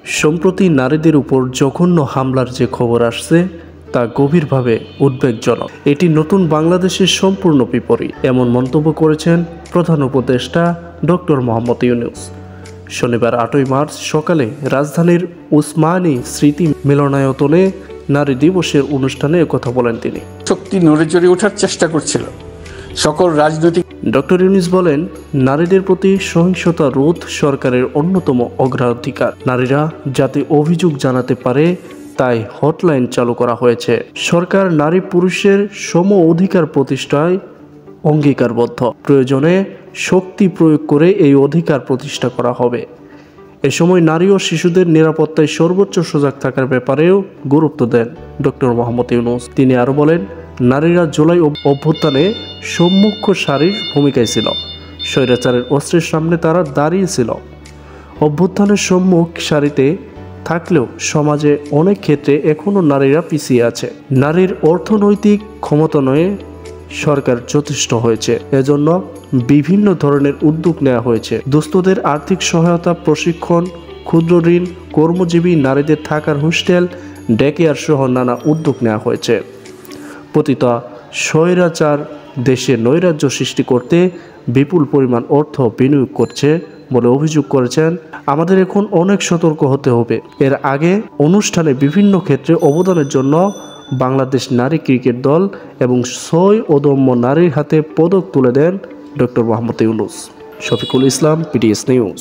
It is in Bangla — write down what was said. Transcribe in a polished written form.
সম্প্রতি নারীদের উপর জঘন্য হামলার যে খবর আসছে তা গভীরভাবে উদ্বেগজনক। এটি নতুন বাংলাদেশের সম্পূর্ণ বিপরীত, এমন মন্তব্য করেছেন প্রধান উপদেষ্টা ডক্টর মোহাম্মদ ইউনূস। শনিবার 8ই মার্চ সকালে রাজধানীর উসমানী স্মৃতি মিলনায়তনে নারী দিবসের অনুষ্ঠানে একথা বলেন তিনি। শক্তি নড়ে চড়ে ওঠার চেষ্টা করছিল সকল রাজনৈতিক। ডক্টর ইউনূস বলেন, নারীদের প্রতি সহিংসতা রোধ সরকারের অন্যতম অগ্রাধিকার। নারীরা যাতে অভিযোগ জানাতে পারে তাই হটলাইন চালু করা হয়েছে। সরকার নারী পুরুষের সম অধিকার প্রতিষ্ঠায় অঙ্গীকারবদ্ধ। প্রয়োজনে শক্তি প্রয়োগ করে এই অধিকার প্রতিষ্ঠা করা হবে। এ সময় নারী ও শিশুদের নিরাপত্তায় সর্বোচ্চ সজাগ থাকার ব্যাপারেও গুরুত্ব দেন ডক্টর মোহাম্মদ ইউনূস। তিনি আরও বলেন, নারীরা জুলাই অভ্যুত্থানে সম্মুখ সারির ভূমিকায় ছিল। স্বৈরাচারের অস্ত্রের সামনে তারা দাঁড়িয়েছিল। অভ্যুত্থানের সম্মুখ সারিতে থাকলেও সমাজে অনেক ক্ষেত্রে এখনও নারীরা পিছিয়ে আছে। নারীর অর্থনৈতিক ক্ষমতায়নে সরকার যথেষ্ট হয়েছে। এজন্য বিভিন্ন ধরনের উদ্যোগ নেওয়া হয়েছে। দুস্থদের আর্থিক সহায়তা, প্রশিক্ষণ, ক্ষুদ্র ঋণ, কর্মজীবী নারীদের থাকার হোস্টেল, ডে কেয়ার সহ নানা উদ্যোগ নেওয়া হয়েছে। পতিত স্বৈরাচার দেশে নৈরাজ্য সৃষ্টি করতে বিপুল পরিমাণ অর্থ বিনিয়োগ করছে বলে অভিযোগ করেছেন। আমাদের এখন অনেক সতর্ক হতে হবে। এর আগে অনুষ্ঠানে বিভিন্ন ক্ষেত্রে অবদানের জন্য বাংলাদেশ নারী ক্রিকেট দল এবং 6 অদম্য নারীর হাতে পদক তুলে দেন doctor Mohammad Yunus. Shafiqul Islam, PTS news.